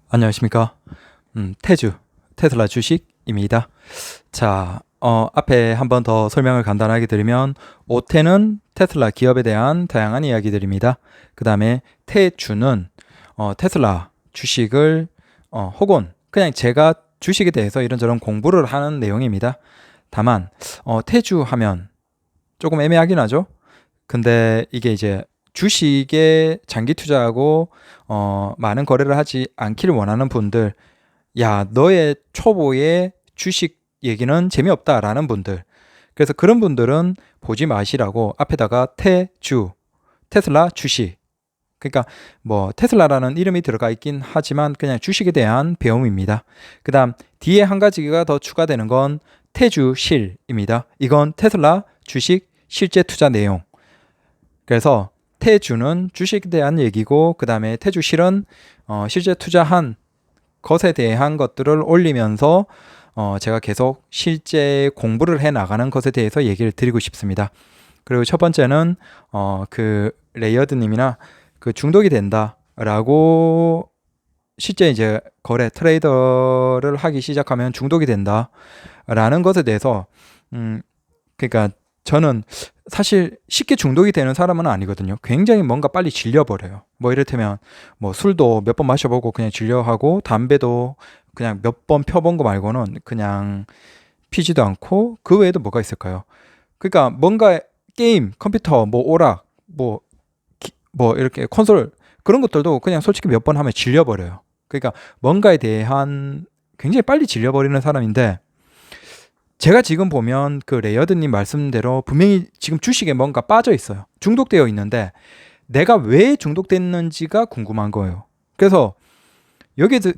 안녕하십니까. 테주, 테슬라 주식입니다. 자, 앞에 한번 더 설명을 간단하게 드리면, 오테는 테슬라 기업에 대한 다양한 이야기들입니다. 그 다음에 테주는 테슬라 주식을, 혹은 그냥 제가 주식에 대해서 이런저런 공부를 하는 내용입니다. 다만, 테주 하면 조금 애매하긴 하죠. 근데 이게 이제 주식에 장기 투자하고 많은 거래를 하지 않기를 원하는 분들, 야, 너의 초보의 주식 얘기는 재미없다라는 분들, 그래서 그런 분들은 보지 마시라고 앞에다가 테주, 테슬라 주식, 그러니까 뭐 테슬라라는 이름이 들어가 있긴 하지만 그냥 주식에 대한 배움입니다. 그 다음 뒤에 한 가지가 더 추가되는 건 테주실입니다. 이건 테슬라 주식 실제 투자 내용. 그래서 태주는 주식에 대한 얘기고, 그 다음에 태주실은 실제 투자한 것에 대한 것들을 올리면서 제가 계속 실제 공부를 해 나가는 것에 대해서 얘기를 드리고 싶습니다. 그리고 첫 번째는 그 레이어드님이나 그 중독이 된다라고, 실제 이제 거래 트레이더를 하기 시작하면 중독이 된다라는 것에 대해서, 그러니까 저는 사실 쉽게 중독이 되는 사람은 아니거든요. 굉장히 뭔가 빨리 질려버려요. 뭐 이를테면 뭐 술도 몇 번 마셔보고 그냥 질려하고, 담배도 그냥 몇 번 펴본 거 말고는 그냥 피지도 않고, 그 외에도 뭐가 있을까요? 그러니까 뭔가 게임, 컴퓨터, 뭐 오락, 뭐 이렇게 콘솔, 그런 것들도 그냥 솔직히 몇 번 하면 질려버려요. 그러니까 뭔가에 대한 굉장히 빨리 질려버리는 사람인데, 제가 지금 보면 그 레이어드님 말씀대로 분명히 지금 주식에 뭔가 빠져 있어요. 중독되어 있는데 내가 왜 중독됐는지가 궁금한 거예요. 그래서 여기에서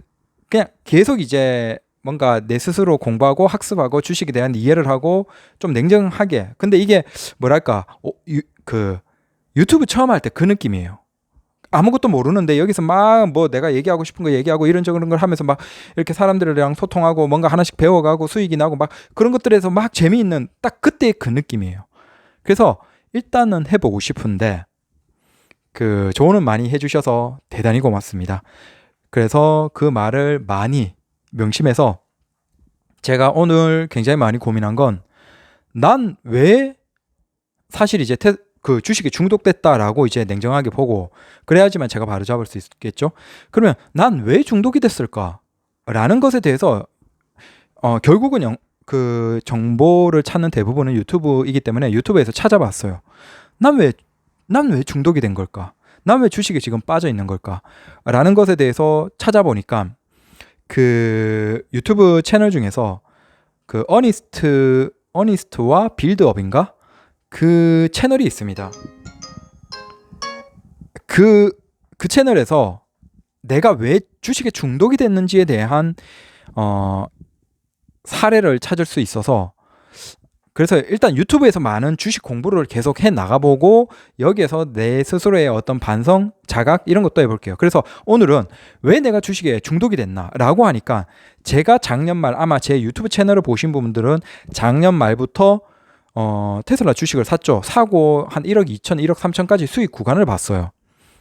그냥 계속 이제 뭔가 내 스스로 공부하고 학습하고 주식에 대한 이해를 하고 좀 냉정하게. 근데 이게 뭐랄까, 그 유튜브 처음 할 때 그 느낌이에요. 아무것도 모르는데 여기서 막 뭐 내가 얘기하고 싶은 거 얘기하고 이런저런 걸 하면서 막 이렇게 사람들이랑 소통하고 뭔가 하나씩 배워가고 수익이 나고 막 그런 것들에서 막 재미있는 딱 그때의 그 느낌이에요. 그래서 일단은 해보고 싶은데, 그 조언은 많이 해주셔서 대단히 고맙습니다. 그래서 그 말을 많이 명심해서 제가 오늘 굉장히 많이 고민한 건, 난 왜 사실 이제 그 주식에 중독됐다라고 이제 냉정하게 보고, 그래야지만 제가 바로 잡을 수 있겠죠. 그러면 난 왜 중독이 됐을까? 라는 것에 대해서 결국은 그 정보를 찾는 대부분은 유튜브이기 때문에 유튜브에서 찾아봤어요. 난 왜 중독이 된 걸까? 난 왜 주식에 지금 빠져 있는 걸까? 라는 것에 대해서 찾아보니까 그 유튜브 채널 중에서 그 어니스트와 빌드업인가? 그 채널이 있습니다. 그, 그 채널에서 내가 왜 주식에 중독이 됐는지에 대한 어, 사례를 찾을 수 있어서, 그래서 일단 유튜브에서 많은 주식 공부를 계속 해 나가보고 여기에서 내 스스로의 어떤 반성, 자각 이런 것도 해볼게요. 그래서 오늘은 왜 내가 주식에 중독이 됐나라고 하니까, 제가 작년 말, 아마 제 유튜브 채널을 보신 분들은 작년 말부터 테슬라 주식을 샀죠. 사고 한 1억 2천, 1억 3천까지 수익 구간을 봤어요.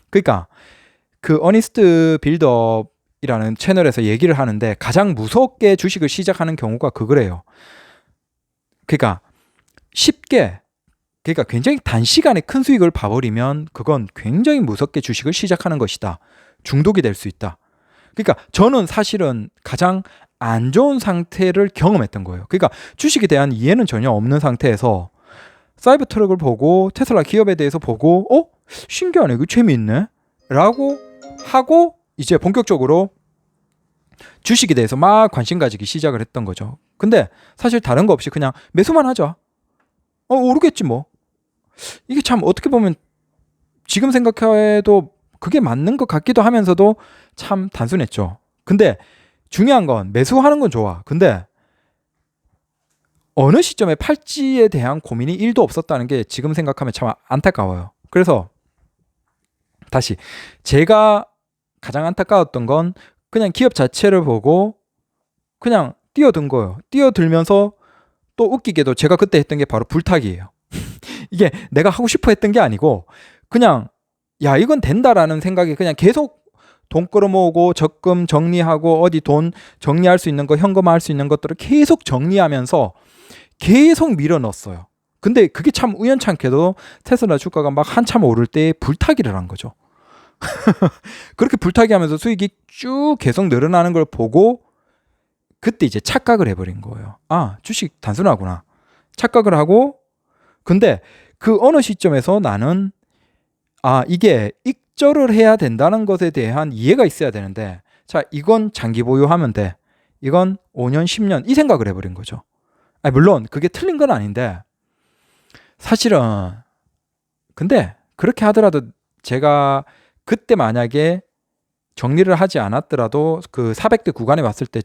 그러니까 그 어니스트 빌드업이라는 채널에서 얘기를 하는데, 가장 무섭게 주식을 시작하는 경우가 그거래요. 그러니까 쉽게, 그러니까 굉장히 단시간에 큰 수익을 봐버리면 그건 굉장히 무섭게 주식을 시작하는 것이다. 중독이 될 수 있다. 그러니까 저는 사실은 가장 안 좋은 상태를 경험했던 거예요. 그러니까 주식에 대한 이해는 전혀 없는 상태에서 사이버 트럭을 보고 테슬라 기업에 대해서 보고, 신기하네, 이거 재미있네 라고 하고 이제 본격적으로 주식에 대해서 막 관심 가지기 시작을 했던 거죠. 근데 사실 다른 거 없이 그냥 매수만 하자. 오르겠지 뭐. 이게 참 어떻게 보면 지금 생각해도 그게 맞는 것 같기도 하면서도 참 단순했죠. 근데 중요한 건 매수하는 건 좋아. 근데 어느 시점에 팔지에 대한 고민이 1도 없었다는 게 지금 생각하면 참 안타까워요. 그래서 다시, 제가 가장 안타까웠던 건 그냥 기업 자체를 보고 그냥 뛰어든 거예요. 뛰어들면서 또 웃기게도 제가 그때 했던 게 바로 불타기예요. 이게 내가 하고 싶어 했던 게 아니고 그냥, 야, 이건 된다라는 생각이 그냥 계속 돈 끌어모으고 적금 정리하고 어디 돈 정리할 수 있는 거 현금화할 수 있는 것들을 계속 정리하면서 계속 밀어 넣었어요. 근데 그게 참 우연찮게도 테슬라 주가가 막 한참 오를 때 불타기를 한 거죠. 그렇게 불타기 하면서 수익이 쭉 계속 늘어나는 걸 보고 그때 이제 착각을 해버린 거예요. 아, 주식 단순하구나. 착각을 하고, 근데 그 어느 시점에서 나는 이게 익절을 해야 된다는 것에 대한 이해가 있어야 되는데, 자, 이건 장기 보유하면 돼. 이건 5년, 10년 이 생각을 해버린 거죠. 물론 그게 틀린 건 아닌데, 사실은 근데 그렇게 하더라도 제가 그때 만약에 정리를 하지 않았더라도 그 400대 구간에 왔을 때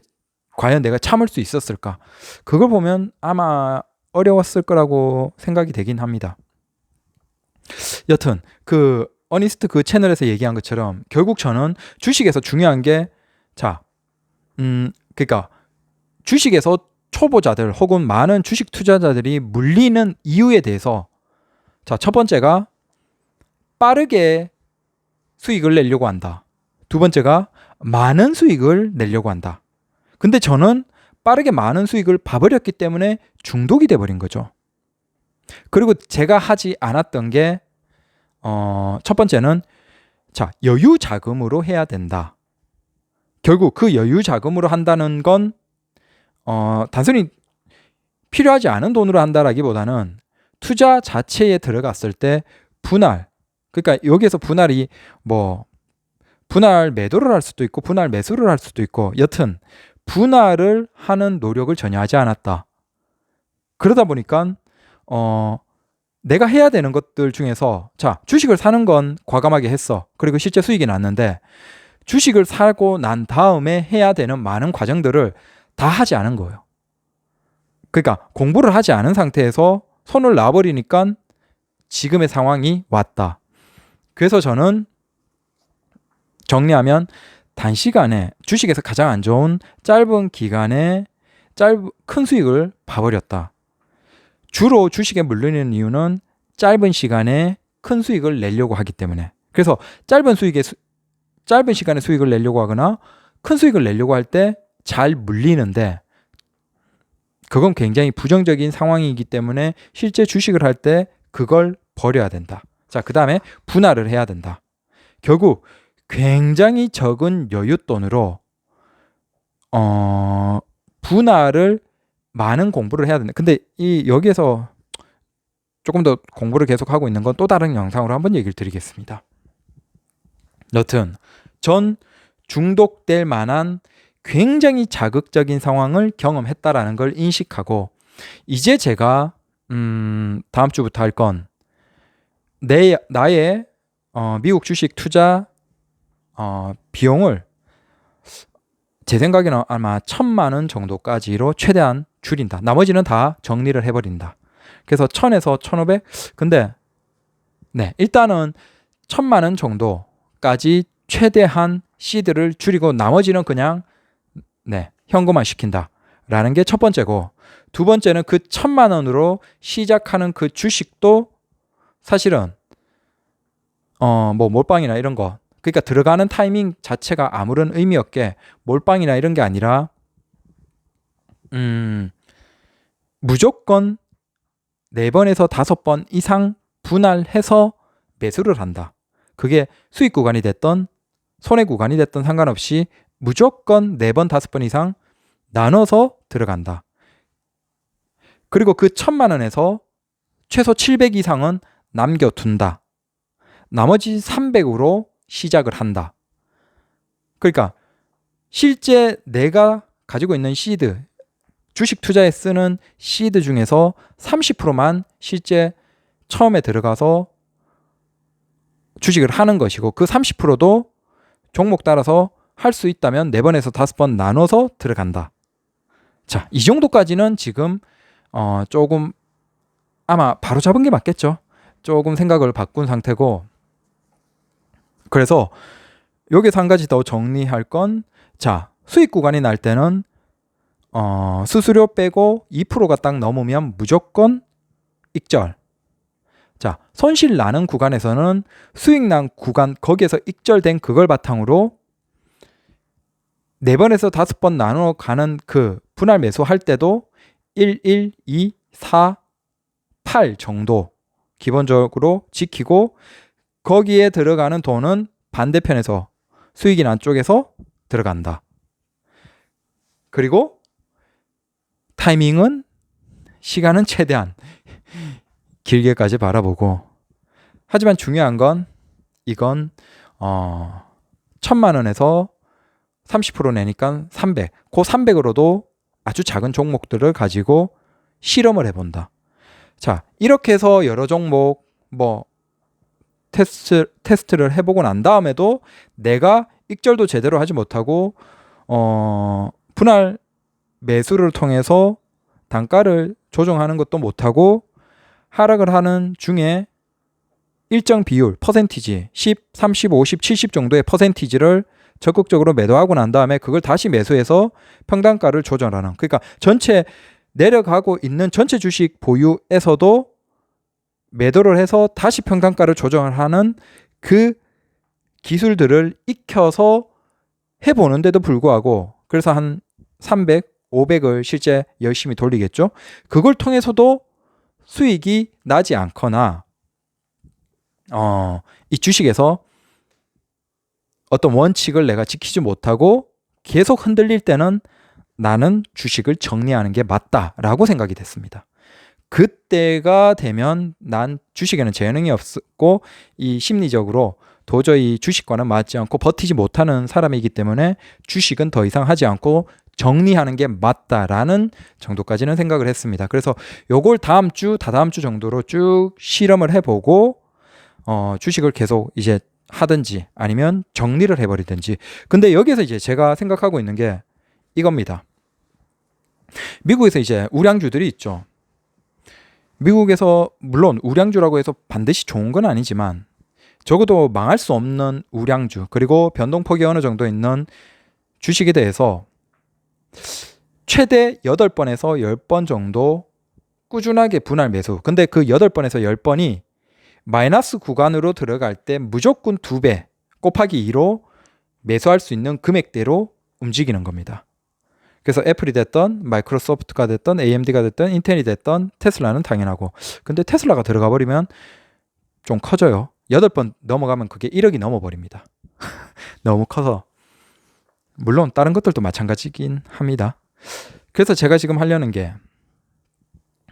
과연 내가 참을 수 있었을까? 그걸 보면 아마 어려웠을 거라고 생각이 되긴 합니다. 여튼 그 어니스트 그 채널에서 얘기한 것처럼 결국 저는 주식에서 중요한 게 그러니까 주식에서 초보자들 혹은 많은 주식 투자자들이 물리는 이유에 대해서 첫 번째가 빠르게 수익을 내려고 한다. 두 번째가 많은 수익을 내려고 한다. 근데 저는 빠르게 많은 수익을 봐버렸기 때문에 중독이 돼버린 거죠. 그리고 제가 하지 않았던 게 첫 번째는 여유 자금으로 해야 된다. 결국 그 여유 자금으로 한다는 건 단순히 필요하지 않은 돈으로 한다라기보다는 투자 자체에 들어갔을 때 분할, 그러니까 여기에서 분할이 분할 매도를 할 수도 있고 분할 매수를 할 수도 있고 여튼 분할을 하는 노력을 전혀 하지 않았다. 그러다 보니까 내가 해야 되는 것들 중에서 주식을 사는 건 과감하게 했어. 그리고 실제 수익이 났는데 주식을 사고 난 다음에 해야 되는 많은 과정들을 다 하지 않은 거예요. 그러니까 공부를 하지 않은 상태에서 손을 놔버리니까 지금의 상황이 왔다. 그래서 저는 정리하면 단시간에 주식에서 가장 안 좋은 짧은 기간에 큰 수익을 봐버렸다. 주로 주식에 물리는 이유는 짧은 시간에 큰 수익을 내려고 하기 때문에. 그래서 짧은 시간에 수익을 내려고 하거나 큰 수익을 내려고 할 때 잘 물리는데 그건 굉장히 부정적인 상황이기 때문에 실제 주식을 할 때 그걸 버려야 된다. 그 다음에 분할을 해야 된다. 결국 굉장히 적은 여윳돈으로 분할을 많은 공부를 해야 된다. 근데 여기에서 조금 더 공부를 계속하고 있는 건 또 다른 영상으로 한번 얘기를 드리겠습니다. 여튼 전 중독될 만한 굉장히 자극적인 상황을 경험했다라는 걸 인식하고 이제 제가 다음 주부터 할 건 나의 미국 주식 투자 비용을 제 생각에는 아마 1,000만 원 정도까지로 최대한 줄인다. 나머지는 다 정리를 해버린다. 그래서 1,000에서 1,500. 근데 일단은 1,000만 원 정도까지 최대한 시드를 줄이고 나머지는 그냥 현금화 시킨다 라는 게 첫 번째고, 두 번째는 그 1,000만 원으로 시작하는 그 주식도 사실은 몰빵이나 이런 거, 그러니까 들어가는 타이밍 자체가 아무런 의미 없게 몰빵이나 이런 게 아니라 무조건 4번에서 5번 이상 분할해서 매수를 한다. 그게 수익 구간이 됐던 손해 구간이 됐던 상관없이 무조건 4번, 5번 이상 나눠서 들어간다. 그리고 그 1,000만 원에서 최소 700 이상은 남겨둔다. 나머지 300으로 시작을 한다. 그러니까 실제 내가 가지고 있는 시드, 주식 투자에 쓰는 시드 중에서 30%만 실제 처음에 들어가서 주식을 하는 것이고, 그 30%도 종목 따라서 할 수 있다면 4번에서 5번 나눠서 들어간다. 이 정도까지는 지금 조금 아마 바로 잡은 게 맞겠죠. 조금 생각을 바꾼 상태고, 그래서 여기서 한 가지 더 정리할 건, 수익 구간이 날 때는 수수료 빼고 2%가 딱 넘으면 무조건 익절. 손실 나는 구간에서는 수익 난 구간, 거기에서 익절된 그걸 바탕으로 4번에서 5번 나눠 가는 그 분할 매수 할 때도 1, 1, 2, 4, 8 정도 기본적으로 지키고 거기에 들어가는 돈은 반대편에서 수익이 난 쪽에서 들어간다. 그리고 타이밍은 시간은 최대한 길게까지 바라보고 하지만 중요한 건 이건 1000만 원에서 30% 내니까 300. 그 300으로도 아주 작은 종목들을 가지고 실험을 해본다. 자, 이렇게 해서 여러 종목 테스트를 해보고 난 다음에도 내가 익절도 제대로 하지 못하고 분할 매수를 통해서 단가를 조정하는 것도 못하고 하락을 하는 중에 일정 비율, 퍼센티지 10, 30, 50, 70 정도의 퍼센티지를 적극적으로 매도하고 난 다음에 그걸 다시 매수해서 평단가를 조절하는, 그러니까 전체 내려가고 있는 전체 주식 보유에서도 매도를 해서 다시 평단가를 조정을 하는 그 기술들을 익혀서 해보는데도 불구하고, 그래서 한 300, 500을 실제 열심히 돌리겠죠. 그걸 통해서도 수익이 나지 않거나 이 주식에서 어떤 원칙을 내가 지키지 못하고 계속 흔들릴 때는 나는 주식을 정리하는 게 맞다라고 생각이 됐습니다. 그때가 되면 난 주식에는 재능이 없고 이 심리적으로 도저히 주식과는 맞지 않고 버티지 못하는 사람이기 때문에 주식은 더 이상 하지 않고 정리하는 게 맞다라는 정도까지는 생각을 했습니다. 그래서 요걸 다음 주, 다다음 주 정도로 쭉 실험을 해보고 주식을 계속 이제 하든지 아니면 정리를 해버리든지. 근데 여기서 이제 제가 생각하고 있는 게 이겁니다. 미국에서 이제 우량주들이 있죠. 미국에서 물론 우량주라고 해서 반드시 좋은 건 아니지만 적어도 망할 수 없는 우량주, 그리고 변동폭이 어느 정도 있는 주식에 대해서 최대 8번에서 10번 정도 꾸준하게 분할 매수. 근데 그 8번에서 10번이 마이너스 구간으로 들어갈 때 무조건 2배 곱하기 2로 매수할 수 있는 금액대로 움직이는 겁니다. 그래서 애플이 됐던 마이크로소프트가 됐던 AMD가 됐던 인텔이 됐던 테슬라는 당연하고, 근데 테슬라가 들어가 버리면 좀 커져요. 8번 넘어가면 그게 1억이 넘어버립니다. 너무 커서. 물론 다른 것들도 마찬가지긴 합니다. 그래서 제가 지금 하려는 게,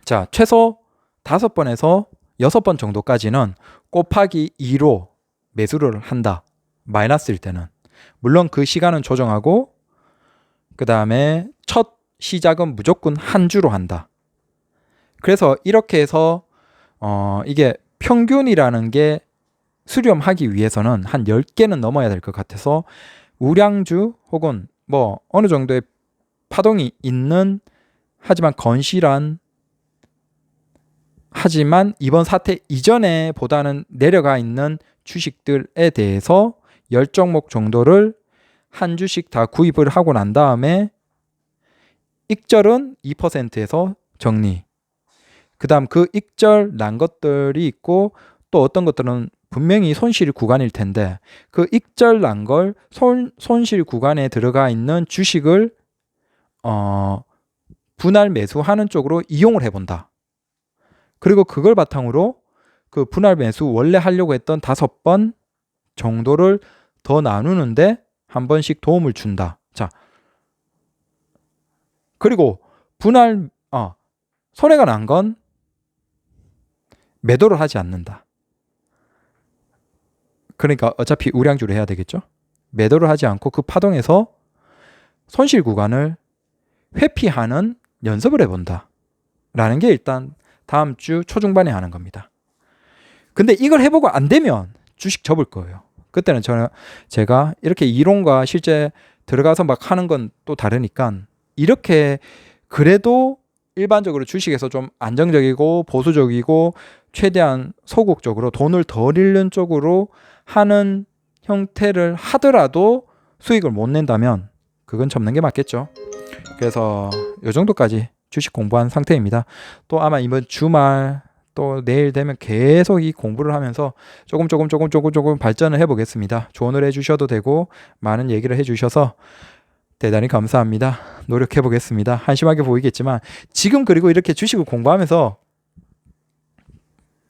자, 최소 5번에서 6번 정도까지는 곱하기 2로 매수를 한다. 마이너스일 때는. 물론 그 시간은 조정하고 그 다음에 첫 시작은 무조건 한 주로 한다. 그래서 이렇게 해서 이게 평균이라는 게 수렴하기 위해서는 한 10개는 넘어야 될 것 같아서 우량주 혹은 어느 정도의 파동이 있는, 하지만 건실한, 하지만 이번 사태 이전에 보다는 내려가 있는 주식들에 대해서 10종목 정도를 한 주씩 다 구입을 하고 난 다음에 익절은 2%에서 정리. 그 다음 그 익절 난 것들이 있고 또 어떤 것들은 분명히 손실 구간일 텐데 그 익절 난 걸 손실 구간에 들어가 있는 주식을 분할 매수하는 쪽으로 이용을 해본다. 그리고 그걸 바탕으로 그 분할 매수 원래 하려고 했던 5번 정도를 더 나누는데 한 번씩 도움을 준다. 자, 그리고 분할 손해가 난 건 매도를 하지 않는다. 그러니까 어차피 우량주를 해야 되겠죠. 매도를 하지 않고 그 파동에서 손실 구간을 회피하는 연습을 해본다 라는 게 일단 다음 주 초중반에 하는 겁니다. 근데 이걸 해보고 안 되면 주식 접을 거예요. 그때는 제가 이렇게 이론과 실제 들어가서 막 하는 건 또 다르니까, 이렇게 그래도 일반적으로 주식에서 좀 안정적이고 보수적이고 최대한 소극적으로 돈을 덜 잃는 쪽으로 하는 형태를 하더라도 수익을 못 낸다면 그건 접는 게 맞겠죠. 그래서 이 정도까지 주식 공부한 상태입니다. 또 아마 이번 주말 또 내일 되면 계속 이 공부를 하면서 조금 발전을 해보겠습니다. 조언을 해주셔도 되고 많은 얘기를 해주셔서 대단히 감사합니다. 노력해 보겠습니다. 한심하게 보이겠지만 지금 그리고 이렇게 주식을 공부하면서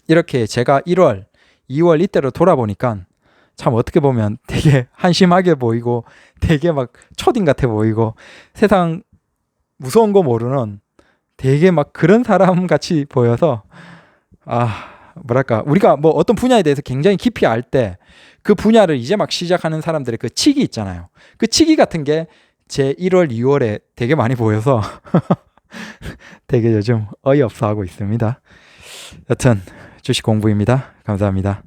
이렇게 제가 1월, 2월 이때로 돌아보니까 참 어떻게 보면 되게 한심하게 보이고 되게 막 초딩 같아 보이고 세상 무서운 거 모르는 되게 막 그런 사람 같이 보여서 뭐랄까 우리가 뭐 어떤 분야에 대해서 굉장히 깊이 알 때 그 분야를 이제 막 시작하는 사람들의 그 치기 있잖아요. 그 치기 같은 게 제 1월, 2월에 되게 많이 보여서 되게 요즘 어이없어 하고 있습니다. 여튼 주식 공부입니다. 감사합니다.